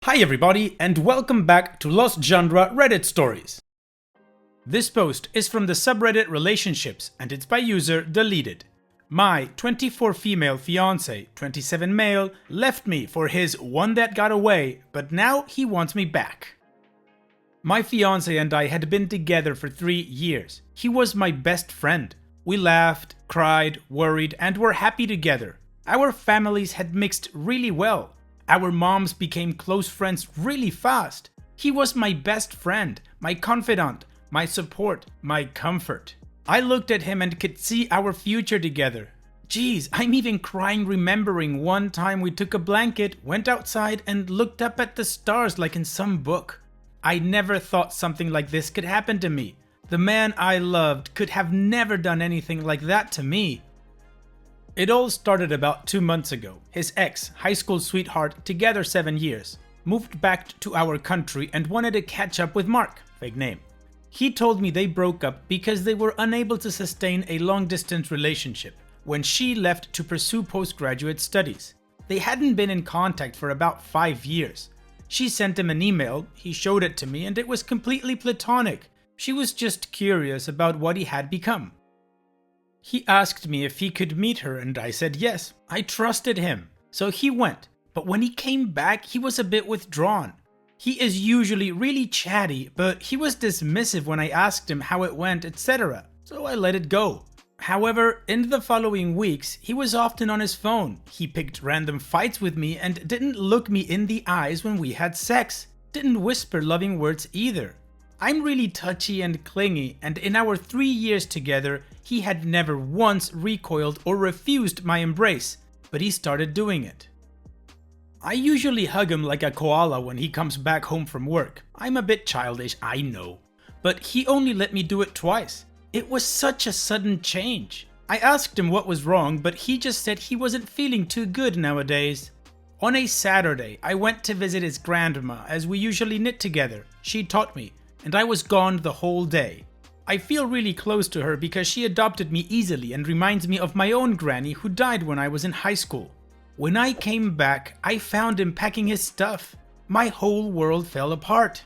Hi everybody, and welcome back to Lost Genre Reddit Stories. This post is from the subreddit Relationships, and it's by user Deleted. My 24 female fiance, 27 male, left me for his one that got away, but now he wants me back. My fiance and I had been together for 3 years. He was my best friend. We laughed, cried, worried, and were happy together. Our families had mixed really well. Our moms became close friends really fast. He was my best friend, my confidant, my support, my comfort. I looked at him and could see our future together. Geez, I'm even crying remembering one time we took a blanket, went outside, and looked up at the stars like in some book. I never thought something like this could happen to me. The man I loved could have never done anything like that to me. It all started about 2 months ago. His ex, high school sweetheart, together 7 years, moved back to our country and wanted to catch up with Mark, fake name. He told me they broke up because they were unable to sustain a long-distance relationship when she left to pursue postgraduate studies. They hadn't been in contact for about 5 years. She sent him an email, he showed it to me, and it was completely platonic. She was just curious about what he had become. He asked me if he could meet her and I said yes, I trusted him. So he went, but when he came back he was a bit withdrawn. He is usually really chatty, but he was dismissive when I asked him how it went, etc. So I let it go. However, in the following weeks, he was often on his phone. He picked random fights with me and didn't look me in the eyes when we had sex. Didn't whisper loving words either. I'm really touchy and clingy, and in our 3 years together, he had never once recoiled or refused my embrace, but he started doing it. I usually hug him like a koala when he comes back home from work. I'm a bit childish, I know, but he only let me do it twice. It was such a sudden change. I asked him what was wrong, but he just said he wasn't feeling too good nowadays. On a Saturday, I went to visit his grandma as we usually knit together. She taught me, and I was gone the whole day. I feel really close to her because she adopted me easily and reminds me of my own granny who died when I was in high school. When I came back, I found him packing his stuff. My whole world fell apart.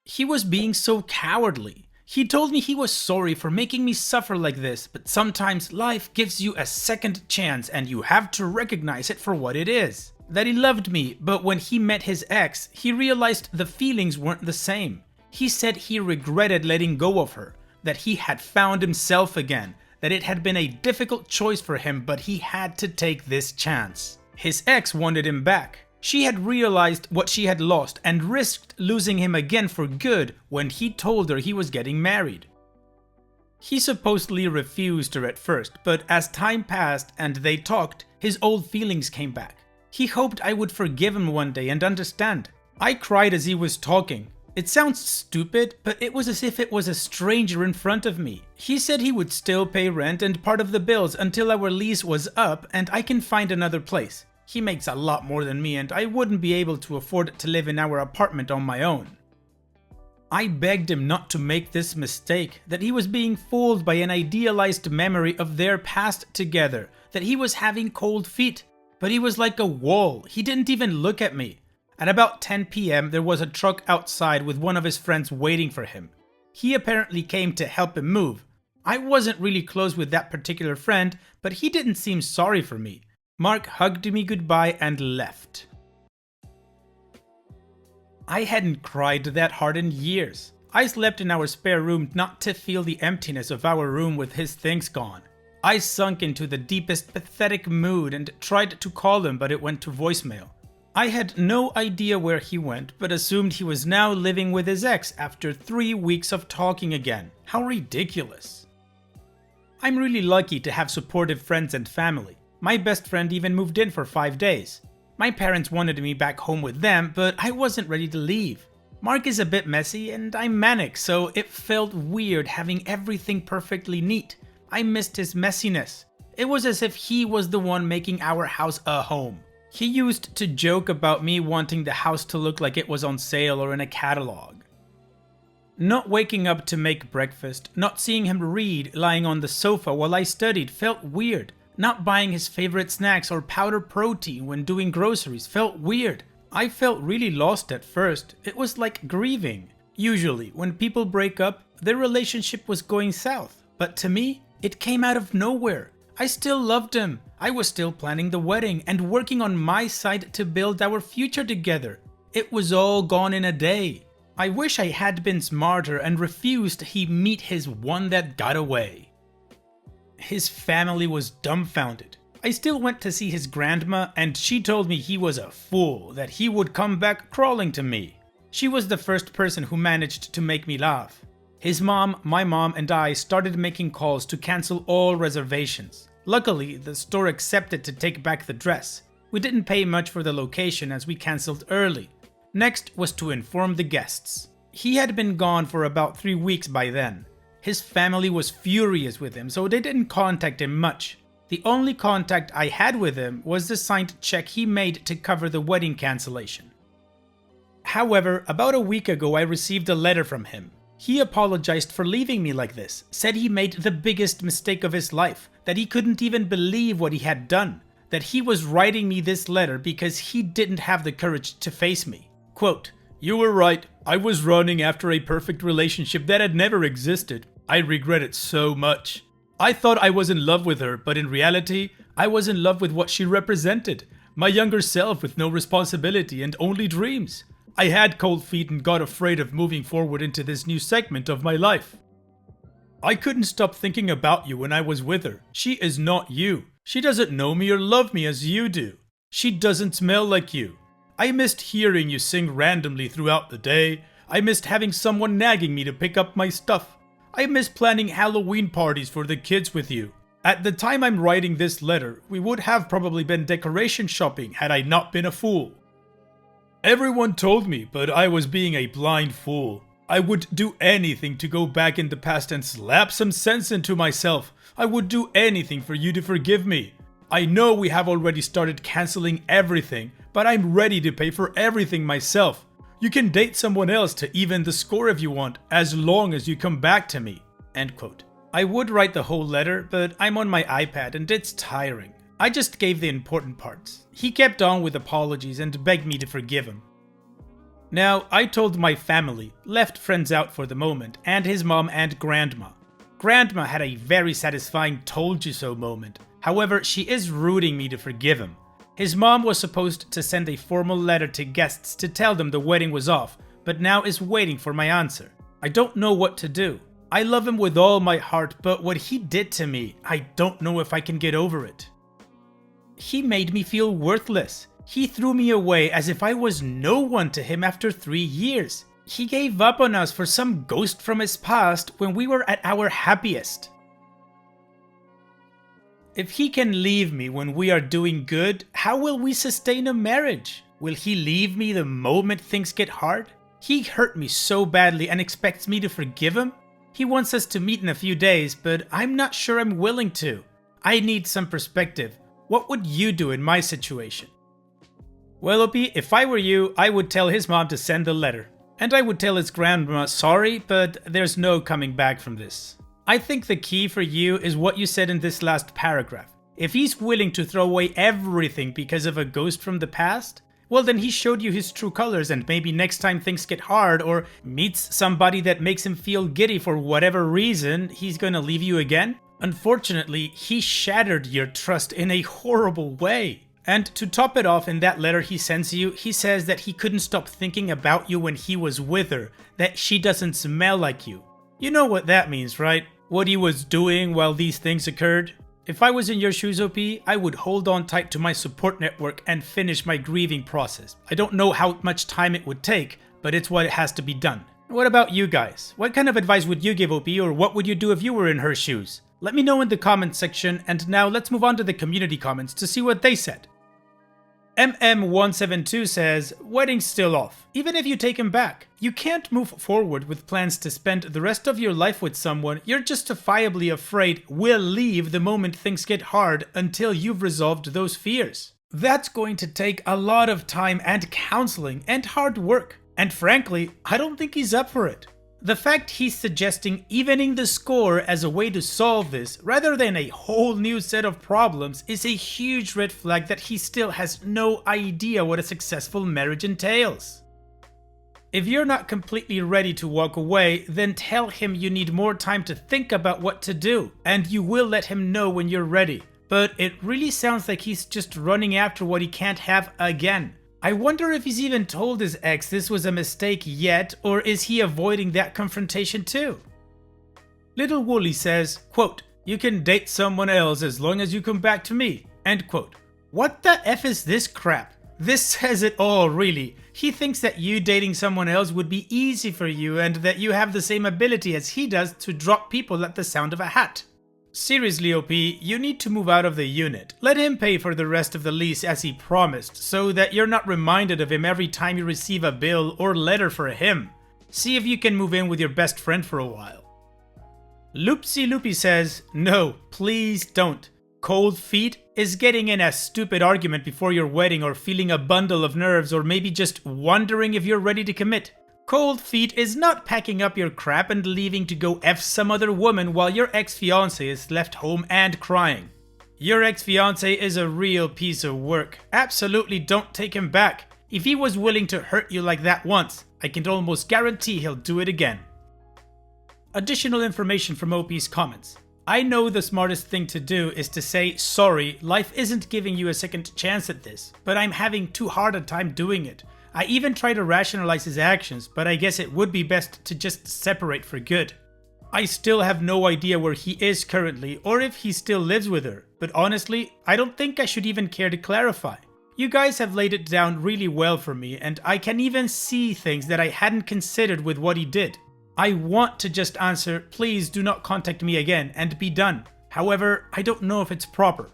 He was being so cowardly. He told me he was sorry for making me suffer like this, but sometimes life gives you a second chance and you have to recognize it for what it is. That he loved me, but when he met his ex, he realized the feelings weren't the same. He said he regretted letting go of her, that he had found himself again, that it had been a difficult choice for him, but he had to take this chance. His ex wanted him back. She had realized what she had lost and risked losing him again for good when he told her he was getting married. He supposedly refused her at first, but as time passed and they talked, his old feelings came back. He hoped I would forgive him one day and understand. I cried as he was talking. It sounds stupid, but it was as if it was a stranger in front of me. He said he would still pay rent and part of the bills until our lease was up and I can find another place. He makes a lot more than me and I wouldn't be able to afford to live in our apartment on my own. I begged him not to make this mistake, that he was being fooled by an idealized memory of their past together, that he was having cold feet. But he was like a wall, he didn't even look at me. At about 10 p.m. there was a truck outside with one of his friends waiting for him. He apparently came to help him move. I wasn't really close with that particular friend, but he didn't seem sorry for me. Mark hugged me goodbye and left. I hadn't cried that hard in years. I slept in our spare room not to feel the emptiness of our room with his things gone. I sunk into the deepest pathetic mood and tried to call him, but it went to voicemail. I had no idea where he went, but assumed he was now living with his ex after 3 weeks of talking again. How ridiculous. I'm really lucky to have supportive friends and family. My best friend even moved in for 5 days. My parents wanted me back home with them, but I wasn't ready to leave. Mark is a bit messy and I'm manic, so it felt weird having everything perfectly neat. I missed his messiness. It was as if he was the one making our house a home. He used to joke about me wanting the house to look like it was on sale or in a catalog. Not waking up to make breakfast, not seeing him read lying on the sofa while I studied felt weird. Not buying his favorite snacks or powder protein when doing groceries felt weird. I felt really lost at first. It was like grieving. Usually, when people break up, their relationship was going south. But to me, it came out of nowhere. I still loved him. I was still planning the wedding and working on my side to build our future together. It was all gone in a day. I wish I had been smarter and refused he meet his one that got away. His family was dumbfounded. I still went to see his grandma and she told me he was a fool, that he would come back crawling to me. She was the first person who managed to make me laugh. His mom, my mom, and I started making calls to cancel all reservations. Luckily, the store accepted to take back the dress. We didn't pay much for the location as we cancelled early. Next was to inform the guests. He had been gone for about 3 weeks by then. His family was furious with him, so they didn't contact him much. The only contact I had with him was the signed check he made to cover the wedding cancellation. However, about a week ago I received a letter from him. He apologized for leaving me like this, said he made the biggest mistake of his life, that he couldn't even believe what he had done, that he was writing me this letter because he didn't have the courage to face me. Quote, "You were right, I was running after a perfect relationship that had never existed. I regret it so much. I thought I was in love with her, but in reality, I was in love with what she represented, my younger self with no responsibility and only dreams. I had cold feet and got afraid of moving forward into this new segment of my life. I couldn't stop thinking about you when I was with her. She is not you. She doesn't know me or love me as you do. She doesn't smell like you. I missed hearing you sing randomly throughout the day. I missed having someone nagging me to pick up my stuff. I miss planning Halloween parties for the kids with you. At the time I'm writing this letter, we would have probably been decoration shopping had I not been a fool. Everyone told me, but I was being a blind fool. I would do anything to go back in the past and slap some sense into myself. I would do anything for you to forgive me. I know we have already started canceling everything, but I'm ready to pay for everything myself. You can date someone else to even the score if you want, as long as you come back to me." End quote. I would write the whole letter, but I'm on my iPad and it's tiring. I just gave the important parts. He kept on with apologies and begged me to forgive him. Now, I told my family, left friends out for the moment, and his mom and grandma. Grandma had a very satisfying told you so moment. However, she is rooting me to forgive him. His mom was supposed to send a formal letter to guests to tell them the wedding was off, but now is waiting for my answer. I don't know what to do. I love him with all my heart, but what he did to me, I don't know if I can get over it. He made me feel worthless. He threw me away as if I was no one to him after 3 years. He gave up on us for some ghost from his past when we were at our happiest. If he can leave me when we are doing good, how will we sustain a marriage? Will he leave me the moment things get hard? He hurt me so badly and expects me to forgive him? He wants us to meet in a few days, but I'm not sure I'm willing to. I need some perspective. What would you do in my situation? Well, Opie, if I were you, I would tell his mom to send the letter. And I would tell his grandma sorry, but there's no coming back from this. I think the key for you is what you said in this last paragraph. If he's willing to throw away everything because of a ghost from the past, well then he showed you his true colors, and maybe next time things get hard or meets somebody that makes him feel giddy for whatever reason, he's gonna leave you again? Unfortunately, he shattered your trust in a horrible way. And to top it off, in that letter he sends you, he says that he couldn't stop thinking about you when he was with her, that she doesn't smell like you. You know what that means, right? What he was doing while these things occurred? If I was in your shoes, OP, I would hold on tight to my support network and finish my grieving process. I don't know how much time it would take, but it's what has to be done. What about you guys? What kind of advice would you give, OP, or what would you do if you were in her shoes? Let me know in the comments section, and now let's move on to the community comments to see what they said. MM172 says, wedding's still off, even if you take him back. You can't move forward with plans to spend the rest of your life with someone you're justifiably afraid will leave the moment things get hard until you've resolved those fears. That's going to take a lot of time and counseling and hard work. And frankly, I don't think he's up for it. The fact he's suggesting evening the score as a way to solve this, rather than a whole new set of problems, is a huge red flag that he still has no idea what a successful marriage entails. If you're not completely ready to walk away, then tell him you need more time to think about what to do, and you will let him know when you're ready. But it really sounds like he's just running after what he can't have again. I wonder if he's even told his ex this was a mistake yet, or is he avoiding that confrontation too? Little Wooly says, quote, "You can date someone else as long as you come back to me," end quote. What the F is this crap? This says it all, really. He thinks that you dating someone else would be easy for you and that you have the same ability as he does to drop people at the sound of a hat. Seriously, OP, you need to move out of the unit. Let him pay for the rest of the lease as he promised, so that you're not reminded of him every time you receive a bill or letter for him. See if you can move in with your best friend for a while. Loopsy Loopy says, "No, please don't. Cold feet is getting in a stupid argument before your wedding or feeling a bundle of nerves or maybe just wondering if you're ready to commit. Cold feet is not packing up your crap and leaving to go F some other woman while your ex-fiancé is left home and crying. Your ex-fiancé is a real piece of work. Absolutely don't take him back. If he was willing to hurt you like that once, I can almost guarantee he'll do it again." Additional information from OP's comments. I know the smartest thing to do is to say, "Sorry, life isn't giving you a second chance at this, but I'm having too hard a time doing it." I even try to rationalize his actions, but I guess it would be best to just separate for good. I still have no idea where he is currently or if he still lives with her, but honestly, I don't think I should even care to clarify. You guys have laid it down really well for me, and I can even see things that I hadn't considered with what he did. I want to just answer, "Please do not contact me again," and be done. However, I don't know if it's proper.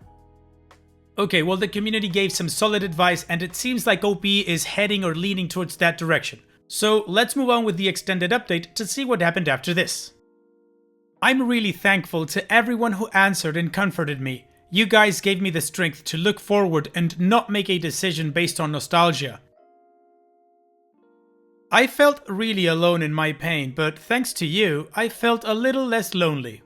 Okay, well, the community gave some solid advice and it seems like OP is heading or leaning towards that direction. So let's move on with the extended update to see what happened after this. I'm really thankful to everyone who answered and comforted me. You guys gave me the strength to look forward and not make a decision based on nostalgia. I felt really alone in my pain, but thanks to you, I felt a little less lonely.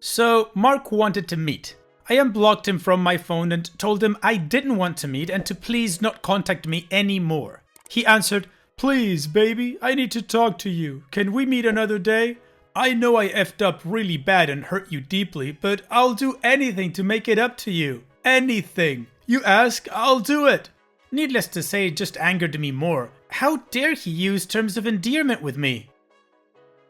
So, Mark wanted to meet. I unblocked him from my phone and told him I didn't want to meet and to please not contact me anymore. He answered, "Please, baby, I need to talk to you. Can we meet another day? I know I effed up really bad and hurt you deeply, but I'll do anything to make it up to you. Anything. You ask, I'll do it." Needless to say, it just angered me more. How dare he use terms of endearment with me?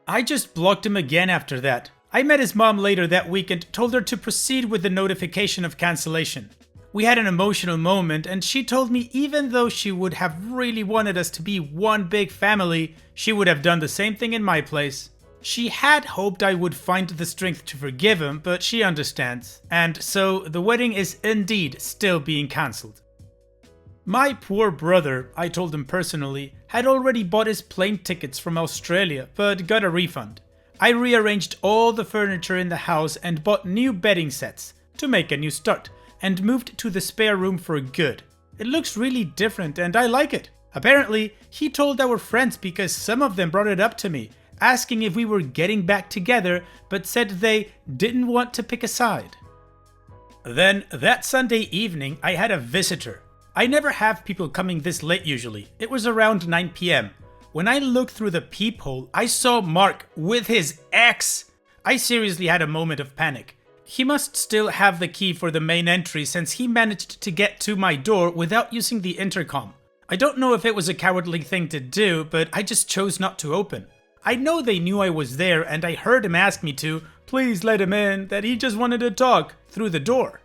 I just blocked him again after that. I met his mom later that week and told her to proceed with the notification of cancellation. We had an emotional moment and she told me even though she would have really wanted us to be one big family, she would have done the same thing in my place. She had hoped I would find the strength to forgive him, but she understands. And so the wedding is indeed still being cancelled. My poor brother, I told him personally, had already bought his plane tickets from Australia, but got a refund. I rearranged all the furniture in the house and bought new bedding sets to make a new start, and moved to the spare room for good. It looks really different and I like it. Apparently, he told our friends because some of them brought it up to me, asking if we were getting back together, but said they didn't want to pick a side. Then, that Sunday evening, I had a visitor. I never have people coming this late usually. It was around 9 p.m. When I looked through the peephole, I saw Mark with his ex. I seriously had a moment of panic. He must still have the key for the main entry since he managed to get to my door without using the intercom. I don't know if it was a cowardly thing to do, but I just chose not to open. I know they knew I was there and I heard him ask me to please let him in, that he just wanted to talk through the door.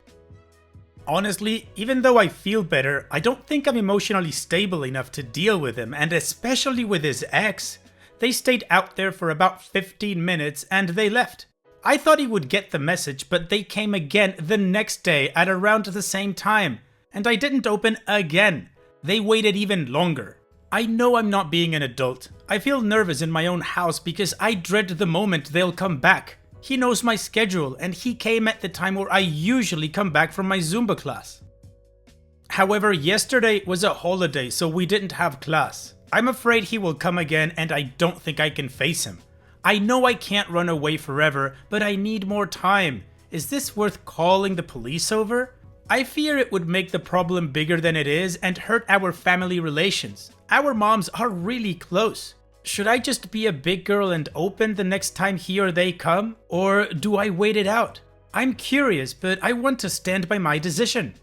Honestly, even though I feel better, I don't think I'm emotionally stable enough to deal with him, and especially with his ex. They stayed out there for about 15 minutes and they left. I thought he would get the message, but they came again the next day at around the same time, and I didn't open again. They waited even longer. I know I'm not being an adult. I feel nervous in my own house because I dread the moment they'll come back. He knows my schedule and he came at the time where I usually come back from my Zumba class. However, yesterday was a holiday, so we didn't have class. I'm afraid he will come again and I don't think I can face him. I know I can't run away forever, but I need more time. Is this worth calling the police over? I fear it would make the problem bigger than it is and hurt our family relations. Our moms are really close. Should I just be a big girl and open the next time he or they come? Or do I wait it out? I'm curious, but I want to stand by my decision.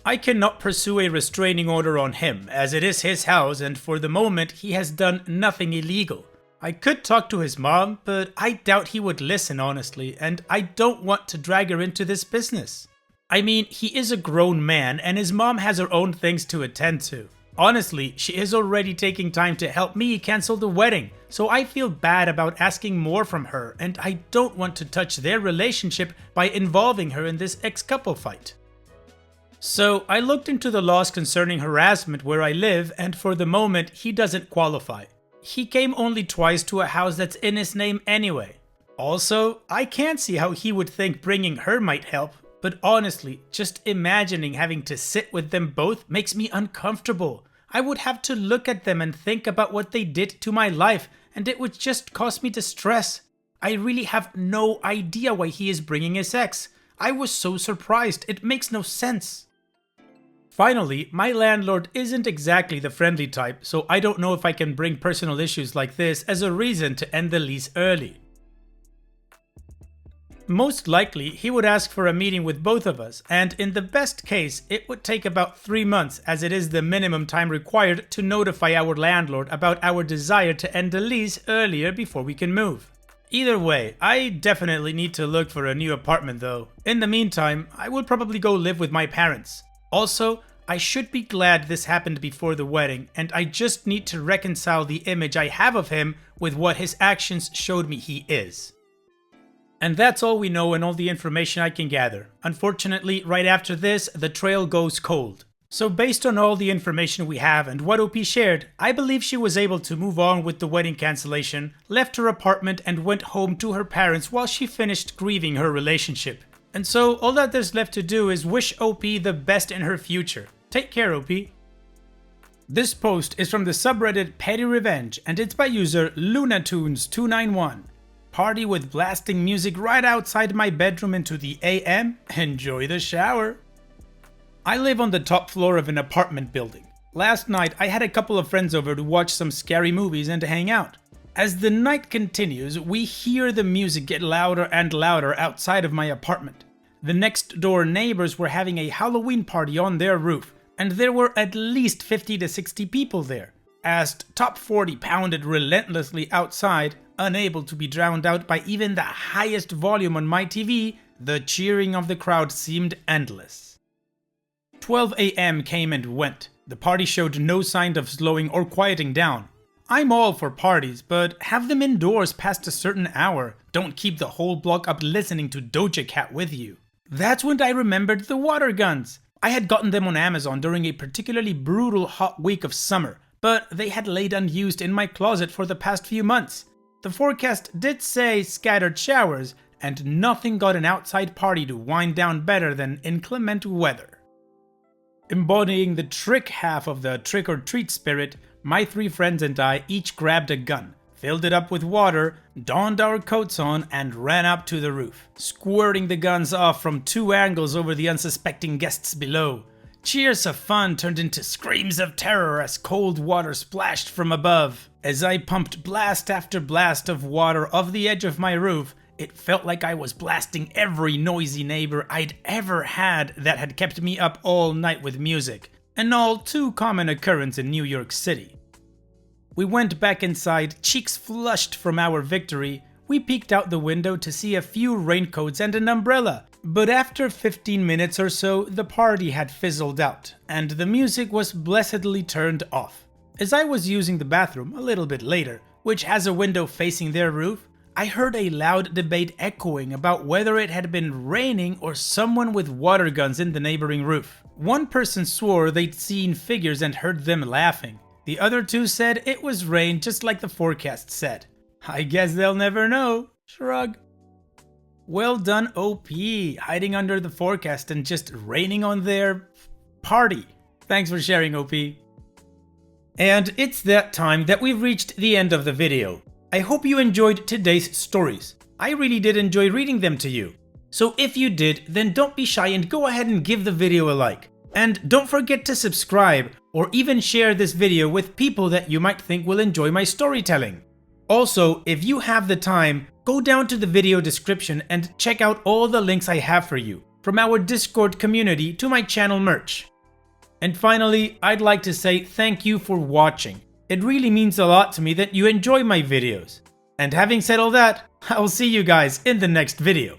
I cannot pursue a restraining order on him, as it is his house and for the moment he has done nothing illegal. I could talk to his mom, but I doubt he would listen honestly, and I don't want to drag her into this business. I mean, he is a grown man and his mom has her own things to attend to. Honestly, she is already taking time to help me cancel the wedding, so I feel bad about asking more from her and I don't want to touch their relationship by involving her in this ex-couple fight. So I looked into the laws concerning harassment where I live and for the moment he doesn't qualify. He came only twice to a house that's in his name anyway. Also, I can't see how he would think bringing her might help, but honestly, just imagining having to sit with them both makes me uncomfortable. I would have to look at them and think about what they did to my life, and it would just cause me distress. I really have no idea why he is bringing his ex. I was so surprised, it makes no sense. Finally, my landlord isn't exactly the friendly type, so I don't know if I can bring personal issues like this as a reason to end the lease early. Most likely, he would ask for a meeting with both of us, and in the best case, it would take about 3 months as it is the minimum time required to notify our landlord about our desire to end the lease earlier before we can move. Either way, I definitely need to look for a new apartment though. In the meantime, I will probably go live with my parents. Also, I should be glad this happened before the wedding, and I just need to reconcile the image I have of him with what his actions showed me he is. And that's all we know and all the information I can gather. Unfortunately, right after this, the trail goes cold. So based on all the information we have and what OP shared, I believe she was able to move on with the wedding cancellation, left her apartment and went home to her parents while she finished grieving her relationship. And so all that there's left to do is wish OP the best in her future. Take care, OP. This post is from the subreddit Petty Revenge and it's by user Lunatunes291. Party with blasting music right outside my bedroom into the AM? Enjoy the shower. I live on the top floor of an apartment building. Last night I had a couple of friends over to watch some scary movies and to hang out. As the night continues, we hear the music get louder and louder outside of my apartment. The next door neighbors were having a Halloween party on their roof, and there were at least 50 to 60 people there. As Top 40 pounded relentlessly outside, unable to be drowned out by even the highest volume on my TV, the cheering of the crowd seemed endless. 12 AM came and went. The party showed no sign of slowing or quieting down. I'm all for parties, but have them indoors past a certain hour. Don't keep the whole block up listening to Doja Cat with you. That's when I remembered the water guns. I had gotten them on Amazon during a particularly brutal hot week of summer, but they had laid unused in my closet for the past few months. The forecast did say scattered showers, and nothing got an outside party to wind down better than inclement weather. Embodying the trick half of the trick-or-treat spirit, my 3 friends and I each grabbed a gun, filled it up with water, donned our coats on, and ran up to the roof, squirting the guns off from 2 angles over the unsuspecting guests below. Cheers of fun turned into screams of terror as cold water splashed from above. As I pumped blast after blast of water off the edge of my roof, it felt like I was blasting every noisy neighbor I'd ever had that had kept me up all night with music, an all too common occurrence in New York City. We went back inside, cheeks flushed from our victory. We peeked out the window to see a few raincoats and an umbrella, but after 15 minutes or so, the party had fizzled out, and the music was blessedly turned off. As I was using the bathroom a little bit later, which has a window facing their roof, I heard a loud debate echoing about whether it had been raining or someone with water guns in the neighboring roof. One person swore they'd seen figures and heard them laughing. The other 2 said it was rain just like the forecast said. I guess they'll never know. Shrug. Well done, OP, hiding under the forecast and just raining on their party. Thanks for sharing, OP. And it's that time that we've reached the end of the video. I hope you enjoyed today's stories. I really did enjoy reading them to you. So if you did, then don't be shy and go ahead and give the video a like. And don't forget to subscribe or even share this video with people that you might think will enjoy my storytelling. Also, if you have the time, go down to the video description and check out all the links I have for you, from our Discord community to my channel merch. And finally, I'd like to say thank you for watching. It really means a lot to me that you enjoy my videos. And having said all that, I'll see you guys in the next video.